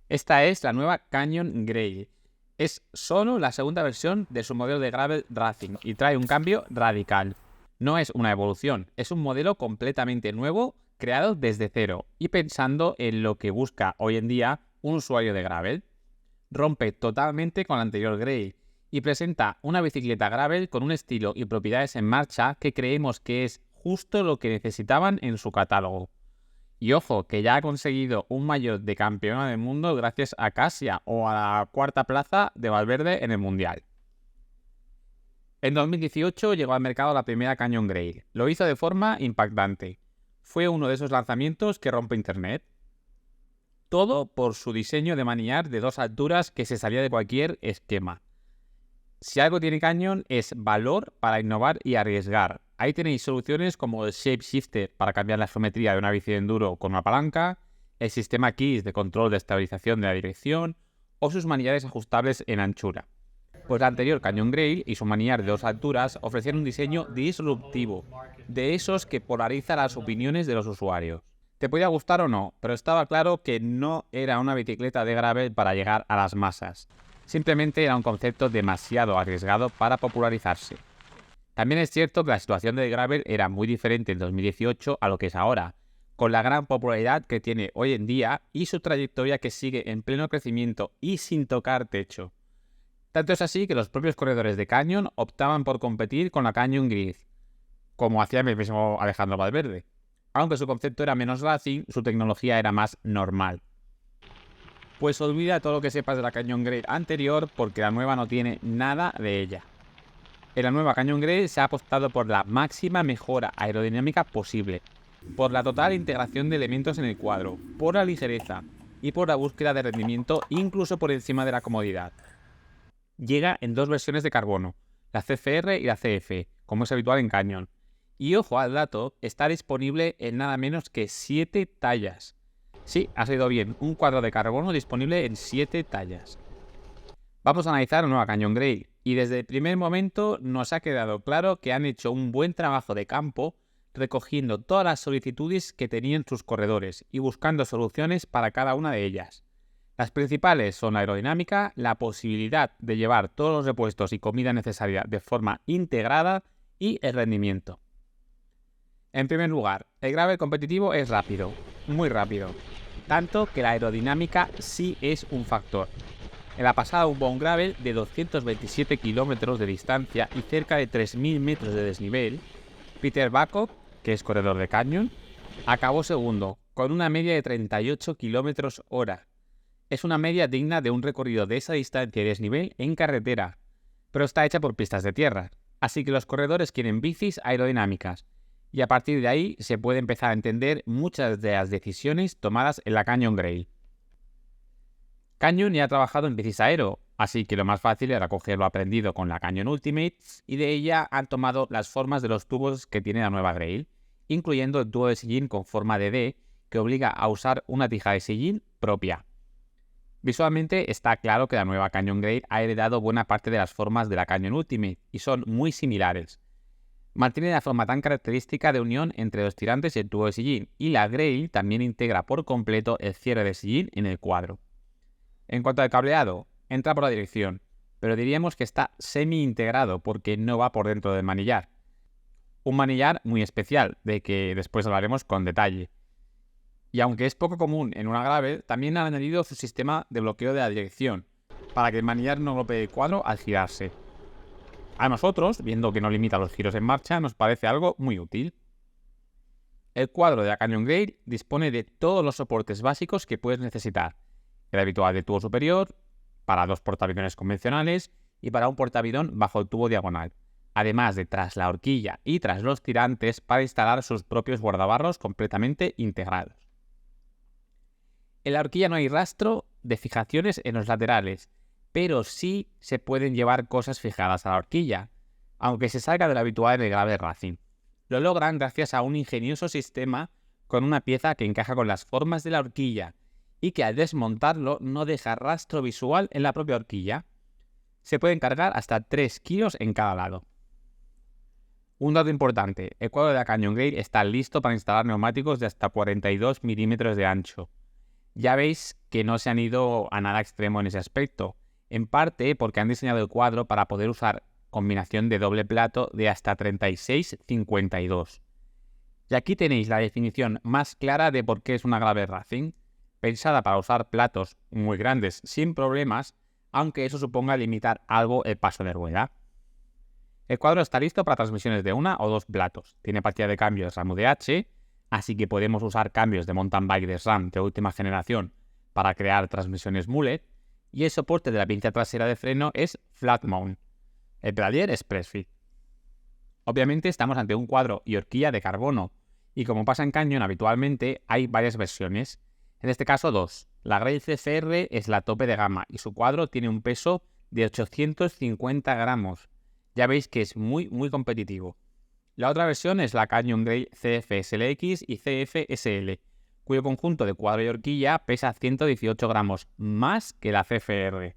Esta es la nueva Canyon Grail. Es solo la segunda versión de su modelo de Gravel Racing y trae un cambio radical. No es una evolución, es un modelo completamente nuevo, creado desde cero y pensando en lo que busca hoy en día un usuario de Gravel. Rompe totalmente con la anterior Grail y presenta una bicicleta Gravel con un estilo y propiedades en marcha que creemos que es justo lo que necesitaban en su catálogo. Y ojo, que ya ha conseguido un maillot de campeona del mundo gracias a Kasia o a la cuarta plaza de Valverde en el Mundial. En 2018 llegó al mercado la primera Canyon Grail. Lo hizo de forma impactante. Fue uno de esos lanzamientos que rompe internet. Todo por su diseño de manillar de 2 alturas que se salía de cualquier esquema. Si algo tiene Canyon es valor para innovar y arriesgar. Ahí tenéis soluciones como el Shape Shifter para cambiar la geometría de una bici de enduro con una palanca, el sistema KISS de control de estabilización de la dirección o sus manillares ajustables en anchura. Pues la anterior Canyon Grail y su manillar de 2 alturas ofrecían un diseño disruptivo, de esos que polariza las opiniones de los usuarios. Te podía gustar o no, pero estaba claro que no era una bicicleta de gravel para llegar a las masas. Simplemente era un concepto demasiado arriesgado para popularizarse. También es cierto que la situación del gravel era muy diferente en 2018 a lo que es ahora, con la gran popularidad que tiene hoy en día y su trayectoria que sigue en pleno crecimiento y sin tocar techo. Tanto es así que los propios corredores de Canyon optaban por competir con la Canyon Grid, como hacía el mismo Alejandro Valverde. Aunque su concepto era menos racing, su tecnología era más normal. Pues olvida todo lo que sepas de la Canyon Grail anterior porque la nueva no tiene nada de ella. En la nueva Canyon Grail se ha apostado por la máxima mejora aerodinámica posible, por la total integración de elementos en el cuadro, por la ligereza y por la búsqueda de rendimiento incluso por encima de la comodidad. Llega en 2 versiones de carbono, la CFR y la CF, como es habitual en Canyon. Y ojo al dato, está disponible en nada menos que 7 tallas. Sí, has oído bien, un cuadro de carbono disponible en 7 tallas. Vamos a analizar la nueva Canyon Grail, y desde el primer momento nos ha quedado claro que han hecho un buen trabajo de campo recogiendo todas las solicitudes que tenían sus corredores y buscando soluciones para cada una de ellas. Las principales son la aerodinámica, la posibilidad de llevar todos los repuestos y comida necesaria de forma integrada y el rendimiento. En primer lugar, el gravel competitivo es rápido, muy rápido, tanto que la aerodinámica sí es un factor. En la pasada hubo un gravel de 227 kilómetros de distancia y cerca de 3.000 metros de desnivel. Peter Bakov, que es corredor de Canyon, acabó segundo, con una media de 38 kilómetros hora. Es una media digna de un recorrido de esa distancia y desnivel en carretera, pero está hecha por pistas de tierra, así que los corredores quieren bicis aerodinámicas, y a partir de ahí se puede empezar a entender muchas de las decisiones tomadas en la Canyon Grail. Canyon ya ha trabajado en bicis aero, así que lo más fácil era coger lo aprendido con la Canyon Ultimate y de ella han tomado las formas de los tubos que tiene la nueva Grail, incluyendo el tubo de sillín con forma de D que obliga a usar una tija de sillín propia. Visualmente está claro que la nueva Canyon Grail ha heredado buena parte de las formas de la Canyon Ultimate y son muy similares. Mantiene la forma tan característica de unión entre los tirantes y el tubo de sillín, y la Grail también integra por completo el cierre de sillín en el cuadro. En cuanto al cableado, entra por la dirección, pero diríamos que está semi-integrado porque no va por dentro del manillar. Un manillar muy especial, de que después hablaremos con detalle. Y aunque es poco común en una gravel, también han añadido su sistema de bloqueo de la dirección, para que el manillar no golpee el cuadro al girarse. A nosotros, viendo que no limita los giros en marcha, nos parece algo muy útil. El cuadro de la Canyon Grail dispone de todos los soportes básicos que puedes necesitar. El habitual de tubo superior, para 2 portaaviones convencionales y para un portaaviones bajo el tubo diagonal, además de tras la horquilla y tras los tirantes para instalar sus propios guardabarros completamente integrados. En la horquilla no hay rastro de fijaciones en los laterales, pero sí se pueden llevar cosas fijadas a la horquilla, aunque se salga de lo habitual en el gravel racing. Lo logran gracias a un ingenioso sistema con una pieza que encaja con las formas de la horquilla y que al desmontarlo no deja rastro visual en la propia horquilla. Se pueden cargar hasta 3 kilos en cada lado. Un dato importante, el cuadro de la Canyon Grail está listo para instalar neumáticos de hasta 42 milímetros de ancho. Ya veis que no se han ido a nada extremo en ese aspecto, en parte porque han diseñado el cuadro para poder usar combinación de doble plato de hasta 36-52. Y aquí tenéis la definición más clara de por qué es una Gravel Racing, pensada para usar platos muy grandes sin problemas, aunque eso suponga limitar algo el paso de rueda. El cuadro está listo para transmisiones de 1 o 2 platos, tiene partida de cambio de SRAM UDH, así que podemos usar cambios de mountain bike de SRAM de última generación para crear transmisiones mullet, y el soporte de la pinza trasera de freno es flat mount. El pedalier es press fit. Obviamente estamos ante un cuadro y horquilla de carbono, y como pasa en Canyon habitualmente hay varias versiones, en este caso 2. La Grail CFR es la tope de gama y su cuadro tiene un peso de 850 gramos. Ya veis que es muy competitivo. La otra versión es la Canyon Grail CF SLX y CF SL, cuyo conjunto de cuadro y horquilla pesa 118 gramos, más que la CFR.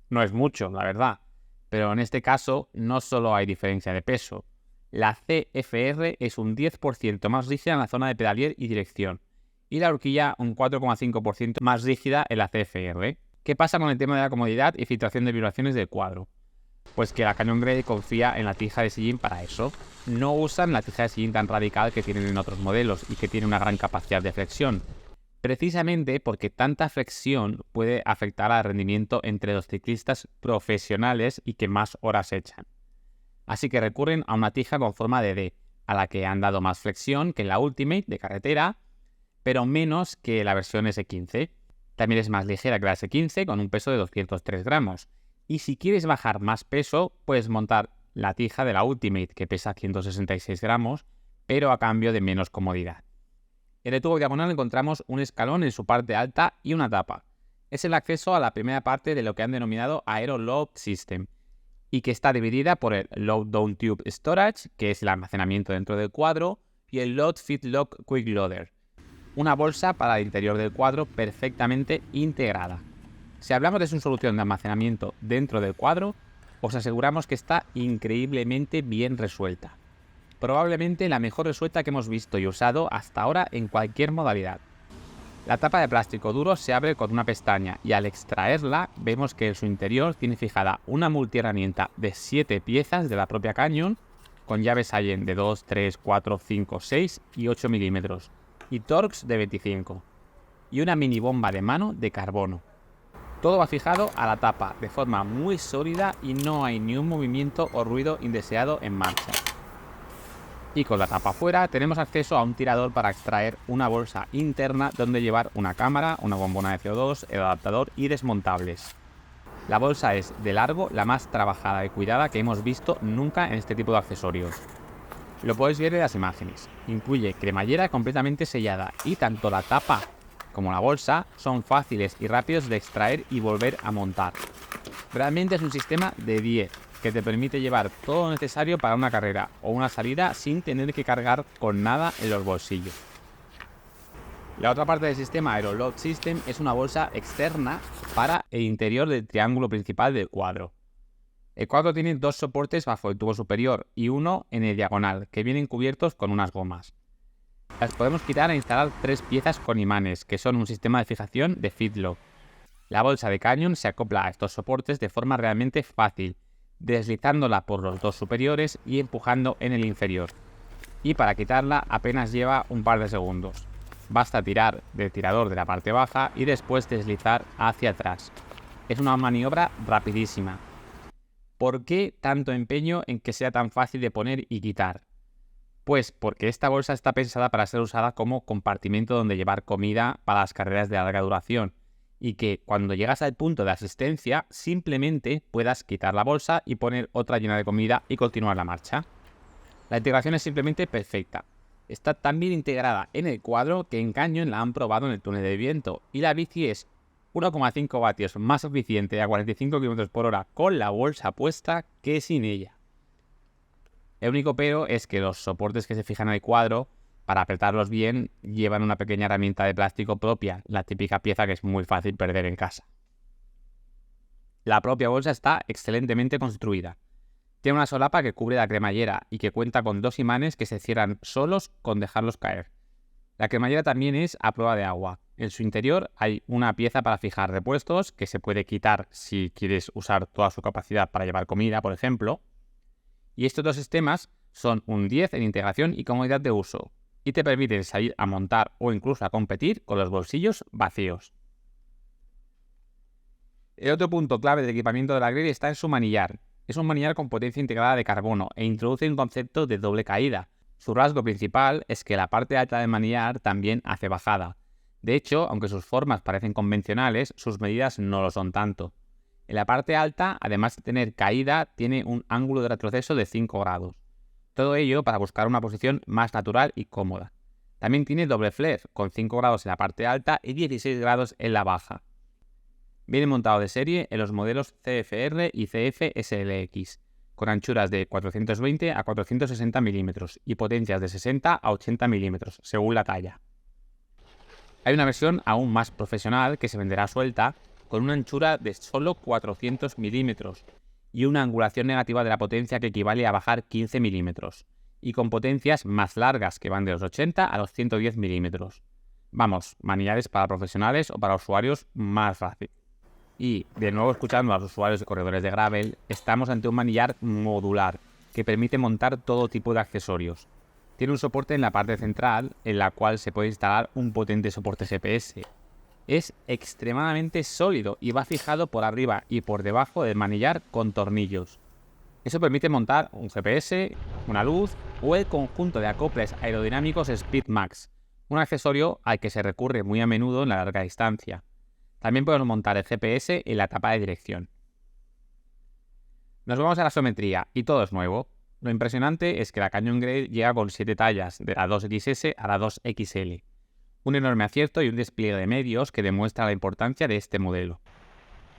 No es mucho, la verdad, pero en este caso no solo hay diferencia de peso. La CFR es un 10% más rígida en la zona de pedalier y dirección, y la horquilla un 4,5% más rígida en la CFR. ¿Qué pasa con el tema de la comodidad y filtración de vibraciones del cuadro? Pues que la Canyon Grail confía en la tija de sillín para eso. No usan la tija de sillín tan radical que tienen en otros modelos y que tiene una gran capacidad de flexión, precisamente porque tanta flexión puede afectar al rendimiento entre los ciclistas profesionales y que más horas echan. Así que recurren a una tija con forma de D, a la que han dado más flexión que la Ultimate de carretera, pero menos que la versión S15. También es más ligera que la S15 con un peso de 203 gramos. Y si quieres bajar más peso, puedes montar la tija de la Ultimate, que pesa 166 gramos, pero a cambio de menos comodidad. En el tubo diagonal encontramos un escalón en su parte alta y una tapa. Es el acceso a la primera parte de lo que han denominado Aero Load System, y que está dividida por el Load Down Tube Storage, que es el almacenamiento dentro del cuadro, y el Load Fit Lock Quick Loader, una bolsa para el interior del cuadro perfectamente integrada. Si hablamos de su solución de almacenamiento dentro del cuadro, os aseguramos que está increíblemente bien resuelta. Probablemente la mejor resuelta que hemos visto y usado hasta ahora en cualquier modalidad. La tapa de plástico duro se abre con una pestaña y al extraerla vemos que en su interior tiene fijada una multiherramienta de 7 piezas de la propia Canyon, con llaves Allen de 2, 3, 4, 5, 6 y 8 milímetros, y Torx de 25, y una mini bomba de mano de carbono. Todo va fijado a la tapa de forma muy sólida y no hay ni un movimiento o ruido indeseado en marcha. Y con la tapa fuera tenemos acceso a un tirador para extraer una bolsa interna donde llevar una cámara, una bombona de CO2, el adaptador y desmontables. La bolsa es de largo la más trabajada y cuidada que hemos visto nunca en este tipo de accesorios. Lo podéis ver en las imágenes. Incluye cremallera completamente sellada y tanto la tapa como la bolsa son fáciles y rápidos de extraer y volver a montar. Realmente es un sistema de 10 que te permite llevar todo lo necesario para una carrera o una salida sin tener que cargar con nada en los bolsillos. La otra parte del sistema Aero Load System es una bolsa externa para el interior del triángulo principal del cuadro. El cuadro tiene 2 soportes bajo el tubo superior y uno en el diagonal, que vienen cubiertos con unas gomas. Las podemos quitar e instalar 3 piezas con imanes, que son un sistema de fijación de Fitlock. La bolsa de Canyon se acopla a estos soportes de forma realmente fácil, deslizándola por los 2 superiores y empujando en el inferior. Y para quitarla apenas lleva un par de segundos. Basta tirar del tirador de la parte baja y después deslizar hacia atrás. Es una maniobra rapidísima. ¿Por qué tanto empeño en que sea tan fácil de poner y quitar? Pues porque esta bolsa está pensada para ser usada como compartimento donde llevar comida para las carreras de larga duración y que cuando llegas al punto de asistencia simplemente puedas quitar la bolsa y poner otra llena de comida y continuar la marcha. La integración es simplemente perfecta. Está tan bien integrada en el cuadro que en Canyon la han probado en el túnel de viento y la bici es 1,5 vatios más eficiente a 45 km por hora con la bolsa puesta que sin ella. El único pero es que los soportes que se fijan en el cuadro, para apretarlos bien, llevan una pequeña herramienta de plástico propia, la típica pieza que es muy fácil perder en casa. La propia bolsa está excelentemente construida. Tiene una solapa que cubre la cremallera y que cuenta con 2 imanes que se cierran solos con dejarlos caer. La cremallera también es a prueba de agua, En su interior hay una pieza para fijar repuestos que se puede quitar si quieres usar toda su capacidad para llevar comida, por ejemplo. Y estos dos sistemas son un 10 en integración y comodidad de uso, y te permiten salir a montar o incluso a competir con los bolsillos vacíos. El otro punto clave del equipamiento de la Grail está en su manillar. Es un manillar con potencia integrada de carbono e introduce un concepto de doble caída. Su rasgo principal es que la parte alta del manillar también hace bajada. De hecho, aunque sus formas parecen convencionales, sus medidas no lo son tanto. En la parte alta, además de tener caída, tiene un ángulo de retroceso de 5 grados. Todo ello para buscar una posición más natural y cómoda. También tiene doble flare, con 5 grados en la parte alta y 16 grados en la baja. Viene montado de serie en los modelos CFR y CF-SLX, con anchuras de 420 a 460 milímetros y potencias de 60 a 80 milímetros, según la talla. Hay una versión aún más profesional que se venderá suelta, con una anchura de solo 400 milímetros y una angulación negativa de la potencia que equivale a bajar 15 milímetros, y con potencias más largas que van de los 80 a los 110 milímetros. Vamos, manillares para profesionales o para usuarios más fácil. Y, de nuevo escuchando a los usuarios de corredores de gravel, estamos ante un manillar modular que permite montar todo tipo de accesorios. Tiene un soporte en la parte central en la cual se puede instalar un potente soporte GPS. Es extremadamente sólido y va fijado por arriba y por debajo del manillar con tornillos. Eso permite montar un GPS, una luz o el conjunto de acoples aerodinámicos Speedmax, un accesorio al que se recurre muy a menudo en la larga distancia. También podemos montar el GPS en la tapa de dirección. Nos vamos a la geometría y todo es nuevo. Lo impresionante es que la Canyon Grail llega con 7 tallas, de la 2XS a la 2XL. Un enorme acierto y un despliegue de medios que demuestra la importancia de este modelo.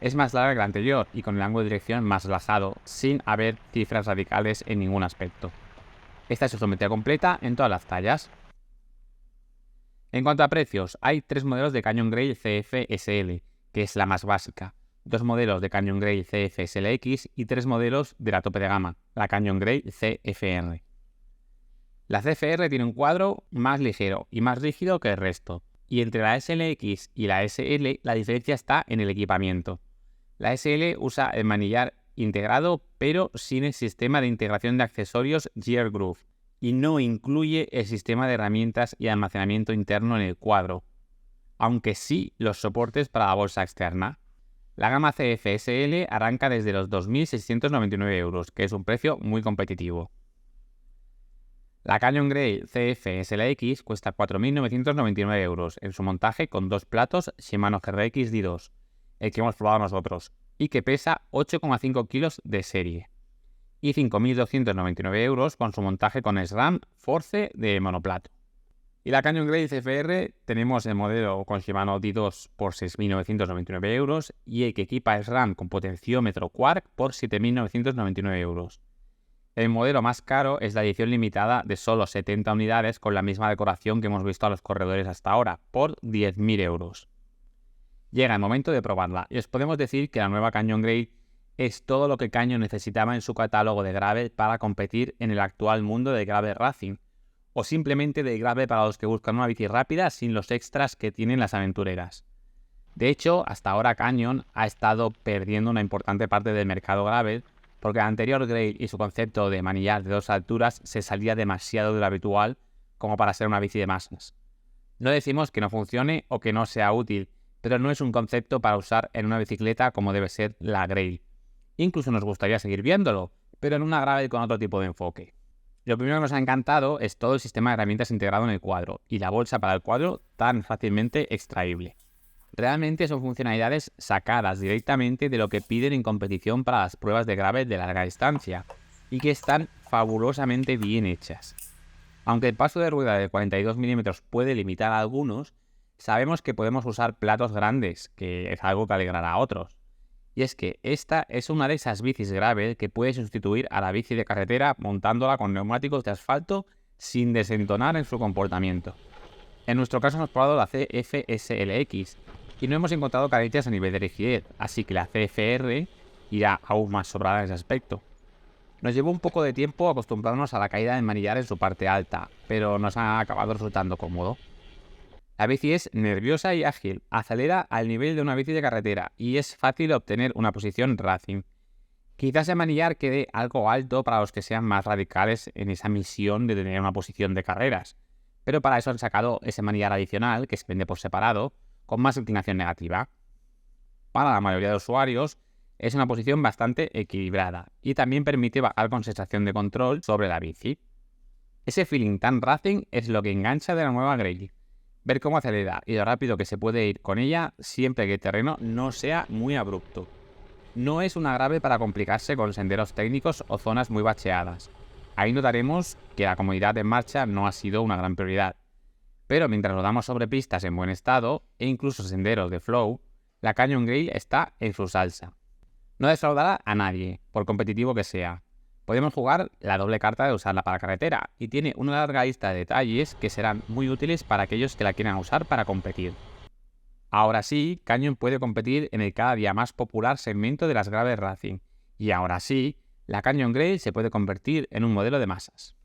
Es más larga que la anterior y con el ángulo de dirección más relajado, sin haber cifras radicales en ningún aspecto. Esta es su geometría completa en todas las tallas. En cuanto a precios, hay 3 modelos de Canyon Grail CF-SL, que es la más básica, 2 modelos de Canyon Grail CF-SLX y 3 modelos de la tope de gama, la Canyon Grail CFR. La CFR tiene un cuadro más ligero y más rígido que el resto, y entre la SLX y la SL la diferencia está en el equipamiento. La SL usa el manillar integrado pero sin el sistema de integración de accesorios Gear Groove, y no incluye el sistema de herramientas y almacenamiento interno en el cuadro, aunque sí los soportes para la bolsa externa. La gama CF-SL arranca desde los 2.699 euros, que es un precio muy competitivo. La Canyon Grail CF-SLX cuesta 4.999 euros en su montaje con 2 platos Shimano GRX D2, el que hemos probado nosotros, y que pesa 8,5 kilos de serie. Y 5.299 euros con su montaje con SRAM Force de monoplato. Y la Canyon Grail CFR tenemos el modelo con Shimano D2 por 6.999 euros y el que equipa SRAM con potenciómetro Quark por 7.999 euros. El modelo más caro es la edición limitada de solo 70 unidades con la misma decoración que hemos visto a los corredores hasta ahora, por 10.000 euros. Llega el momento de probarla y os podemos decir que la nueva Canyon Grail es todo lo que Canyon necesitaba en su catálogo de gravel para competir en el actual mundo del gravel racing, o simplemente del gravel para los que buscan una bici rápida sin los extras que tienen las aventureras. De hecho, hasta ahora Canyon ha estado perdiendo una importante parte del mercado gravel porque la anterior Grail y su concepto de manillar de 2 alturas se salía demasiado de lo habitual como para ser una bici de masas. No decimos que no funcione o que no sea útil, pero no es un concepto para usar en una bicicleta como debe ser la Grail. Incluso nos gustaría seguir viéndolo, pero en una gravel con otro tipo de enfoque. Lo primero que nos ha encantado es todo el sistema de herramientas integrado en el cuadro y la bolsa para el cuadro tan fácilmente extraíble. Realmente son funcionalidades sacadas directamente de lo que piden en competición para las pruebas de gravel de larga distancia y que están fabulosamente bien hechas. Aunque el paso de rueda de 42 mm puede limitar a algunos, sabemos que podemos usar platos grandes, que es algo que alegrará a otros. Y es que esta es una de esas bicis gravel que puede sustituir a la bici de carretera montándola con neumáticos de asfalto sin desentonar en su comportamiento. En nuestro caso hemos probado la CF-SLX y no hemos encontrado carencias a nivel de rigidez, así que la CFR irá aún más sobrada en ese aspecto. Nos llevó un poco de tiempo acostumbrarnos a la caída del manillar en su parte alta, pero nos ha acabado resultando cómodo. La bici es nerviosa y ágil, acelera al nivel de una bici de carretera y es fácil obtener una posición racing. Quizás el manillar quede algo alto para los que sean más radicales en esa misión de tener una posición de carreras, pero para eso han sacado ese manillar adicional que se vende por separado, con más inclinación negativa. Para la mayoría de usuarios es una posición bastante equilibrada y también permite bajar con sensación de control sobre la bici. Ese feeling tan racing es lo que engancha de la nueva Grail. Ver cómo acelera y lo rápido que se puede ir con ella siempre que el terreno no sea muy abrupto. No es una grave para complicarse con senderos técnicos o zonas muy bacheadas. Ahí notaremos que la comodidad en marcha no ha sido una gran prioridad. Pero mientras rodamos sobre pistas en buen estado e incluso senderos de flow, la Canyon Grail está en su salsa. No defraudará a nadie, por competitivo que sea. Podemos jugar la doble carta de usarla para carretera y tiene una larga lista de detalles que serán muy útiles para aquellos que la quieran usar para competir. Ahora sí, Canyon puede competir en el cada día más popular segmento de las gravel racing y ahora sí, la Canyon Grail se puede convertir en un modelo de masas.